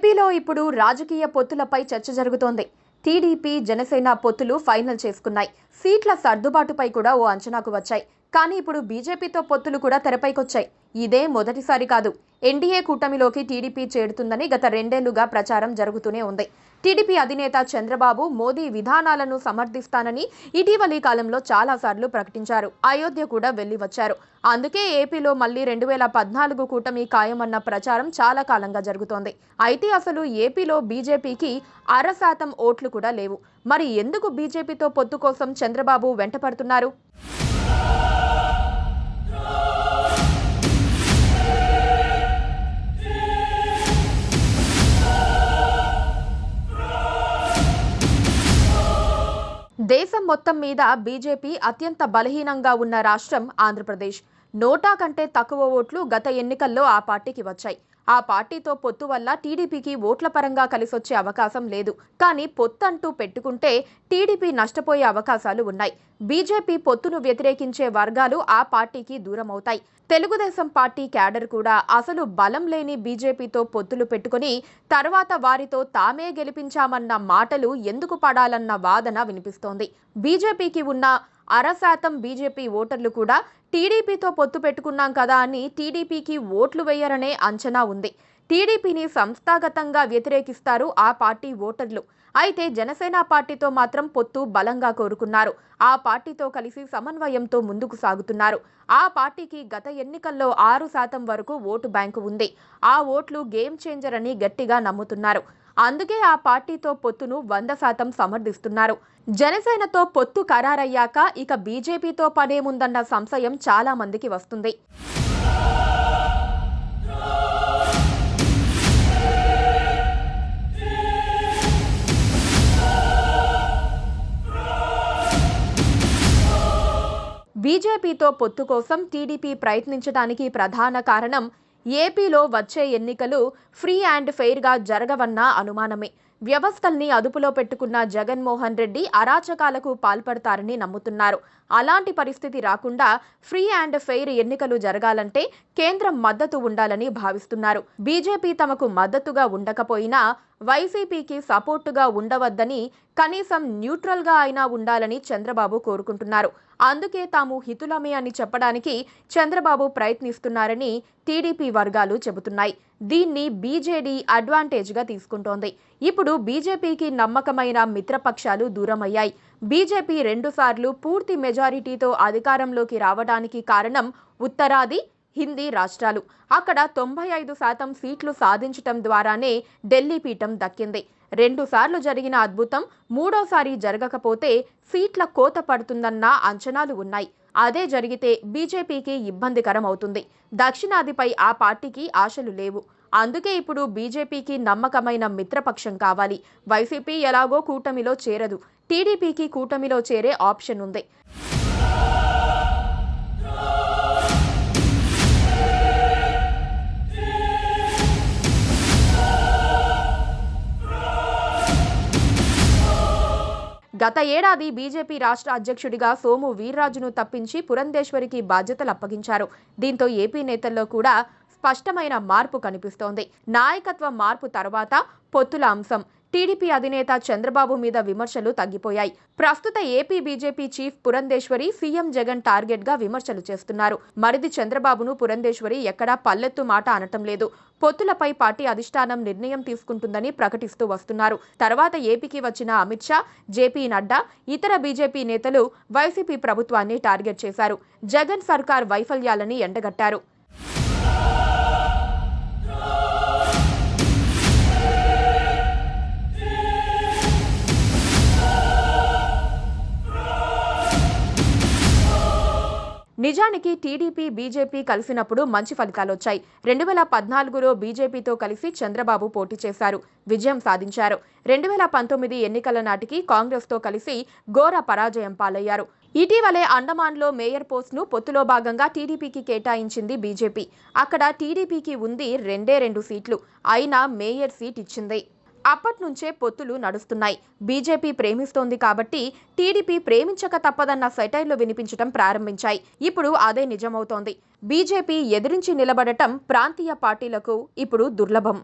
ఏపీలో ఇప్పుడు రాజకీయ పొత్తులపై చర్చ జరుగుతోంది. టీడీపీ, జనసేన పొత్తులు ఫైనల్ చేసుకున్నాయి. సీట్ల సర్దుబాటుపై కూడా ఓ అంచనాకు వచ్చాయి. కానీ ఇప్పుడు బీజేపీతో పొత్తులు కూడా తెరపైకొచ్చాయి. ఇదే మొదటిసారి కాదు. ఎన్డీఏ కూటమిలోకి టీడీపీ చేరుతుందని గత 2 ఏళ్లుగా ప్రచారం జరుగుతూనే ఉంది. టీడీపీ అధినేత చంద్రబాబు మోదీ విధానాలను సమర్థిస్తానని ఇటీవలి కాలంలో చాలాసార్లు ప్రకటించారు. అయోధ్య కూడా వెళ్లి వచ్చారు. అందుకే ఏపీలో మళ్లీ 2014 కూటమి ఖాయమన్న ప్రచారం చాలా కాలంగా జరుగుతోంది. అయితే అసలు ఏపీలో బీజేపీకి 0.5% ఓట్లు కూడా లేవు. మరి ఎందుకు బీజేపీతో పొత్తు కోసం చంద్రబాబు వెంటపడుతున్నారు? దేశం మొత్తం మీద బీజేపీ అత్యంత బలహీనంగా ఉన్న రాష్ట్రం ఆంధ్రప్రదేశ్. నోటా కంటే తక్కువ ఓట్లు గత ఎన్నికల్లో ఆ పార్టీకి వచ్చాయి. ఆ పార్టీతో పొత్తు వల్ల టీడీపీకి ఓట్ల పరంగా కలిసొచ్చే అవకాశం లేదు. కానీ పొత్తు అంటూ పెట్టుకుంటే టీడీపీ నష్టపోయే అవకాశాలు ఉన్నాయి. బీజేపీ పొత్తును వ్యతిరేకించే వర్గాలు ఆ పార్టీకి దూరమవుతాయి. తెలుగుదేశం పార్టీ క్యాడర్ కూడా అసలు బలం లేని బీజేపీతో పొత్తులు పెట్టుకుని తర్వాత వారితో తామే గెలిపించామన్న మాటలు ఎందుకు పడాలన్న వాదన వినిపిస్తోంది. బీజేపీకి ఉన్న 0.5% బీజేపీ ఓటర్లు కూడా టీడీపీతో పొత్తు పెట్టుకున్నాం కదా అని టీడీపీకి ఓట్లు వేయరనే అంచనా ఉంది. టీడీపీని సంస్థాగతంగా వ్యతిరేకిస్తారు ఆ పార్టీ ఓటర్లు. అయితే జనసేన పార్టీతో మాత్రం పొత్తు బలంగా కోరుకున్నారు. ఆ పార్టీతో కలిసి సమన్వయంతో ముందుకు సాగుతున్నారు. ఆ పార్టీకి గత ఎన్నికల్లో 6% వరకు ఓటు బ్యాంకు ఉంది. ఆ ఓట్లు గేమ్ చేంజర్ అని గట్టిగా నమ్ముతున్నారు. అందుకే ఆ పార్టీతో పొత్తును 100% సమర్థిస్తున్నారు. జనసేనతో పొత్తు ఖరారయ్యాక ఇక బీజేపీతో పనేముందన్న సంశయం చాలా మందికి వస్తుంది. బీజేపీతో పొత్తు కోసం టీడీపీ ప్రయత్నించడానికి ప్రధాన కారణం ఏపీలో వచ్చే ఎన్నికలు ఫ్రీ అండ్ ఫెయిర్గా జరగవన్న అనుమానమే. వ్యవస్థల్ని అదుపులో పెట్టుకున్న జగన్మోహన్ రెడ్డి అరాచకాలకు పాల్పడతారని నమ్ముతున్నారు. అలాంటి పరిస్థితి రాకుండా ఫ్రీ అండ్ ఫెయిర్ ఎన్నికలు జరగాలంటే కేంద్రం మద్దతు ఉండాలని భావిస్తున్నారు. బీజేపీ తమకు మద్దతుగా ఉండకపోయినా వైసీపీకి సపోర్టుగా ఉండవద్దని, కనీసం న్యూట్రల్గా అయినా ఉండాలని చంద్రబాబు కోరుకుంటున్నారు. అందుకే తాము హితులమే అని చెప్పడానికి చంద్రబాబు ప్రయత్నిస్తున్నారని టీడీపీ వర్గాలు చెబుతున్నాయి. దీన్ని బీజేడీ అడ్వాంటేజ్గా తీసుకుంటోంది. ఇప్పుడు బీజేపీకి నమ్మకమైన మిత్రపక్షాలు దూరమయ్యాయి. బీజేపీ 2 సార్లు పూర్తి మెజారిటీతో అధికారంలోకి రావడానికి కారణం ఉత్తరాది, హిందీ రాష్ట్రాలు. అక్కడ 95% సీట్లు సాధించటం ద్వారానే ఢిల్లీ పీఠం దక్కింది. 2 సార్లు జరిగిన అద్భుతం మూడోసారి జరగకపోతే సీట్ల కోత పడుతుందన్న అంచనాలు ఉన్నాయి. అదే జరిగితే బీజేపీకి ఇబ్బందికరం అవుతుంది. దక్షిణాదిపై ఆ పార్టీకి ఆశలు లేవు. అందుకే ఇప్పుడు బీజేపీకి నమ్మకమైన మిత్రపక్షం కావాలి. వైసీపీ ఎలాగో కూటమిలో చేరదు. టీడీపీకి కూటమిలో చేరే ఆప్షన్ ఉంది. గత ఏడాది బీజేపీ రాష్ట్ర అధ్యక్షుడిగా సోము వీర్రాజును తప్పించి పురంధేశ్వరికి బాధ్యతలు అప్పగించారు. దీంతో ఏపీ నేతల్లో కూడా స్పష్టమైన మార్పు కనిపిస్తోంది. నాయకత్వ మార్పు తర్వాత పొత్తుల అంశం. టీడీపీ అధినేత చంద్రబాబు మీద విమర్శలు తగ్గిపోయాయి. ప్రస్తుత AP BJP chief Purandeswari CM Jagan target గా విమర్శలు చేస్తున్నారు. మరిది చంద్రబాబును పురంధేశ్వరి ఎక్కడా పల్లెత్తు మాట అనటం లేదు. పొత్తులపై పార్టీ అధిష్టానం నిర్ణయం తీసుకుంటుందని ప్రకటిస్తూ వస్తున్నారు. తర్వాత ఏపీకి వచ్చిన అమిత్ షా, జేపీ నడ్డా, ఇతర బీజేపీ నేతలు వైసీపీ ప్రభుత్వాన్ని టార్గెట్ చేశారు. జగన్ సర్కార్ వైఫల్యాలని ఎండగట్టారు. నిజానికి టీడీపీ, బీజేపీ కలిసినప్పుడు మంచి ఫలితాలొచ్చాయి. 2014లో బీజేపీతో కలిసి చంద్రబాబు పోటీ చేశారు, విజయం సాధించారు. 2019 ఎన్నికల నాటికి కాంగ్రెస్తో కలిసి ఘోర పరాజయం పాలయ్యారు. ఇటీవలే అండమాన్లో మేయర్ పోస్టును పొత్తులో భాగంగా టీడీపీకి కేటాయించింది బీజేపీ. అక్కడ టీడీపీకి ఉంది 2 సీట్లు. అయినా మేయర్ సీట్ ఇచ్చింది. అప్పట్నుంచే పొత్తులు నడుస్తున్నాయి. బీజేపీ ప్రేమిస్తోంది కాబట్టి టీడీపీ ప్రేమించక తప్పదన్న సెటైర్లు వినిపించడం ప్రారంభించాయి. ఇప్పుడు అదే నిజమవుతోంది. బీజేపీ ఎదిరించి నిలబడటం ప్రాంతీయ పార్టీలకు ఇప్పుడు దుర్లభం.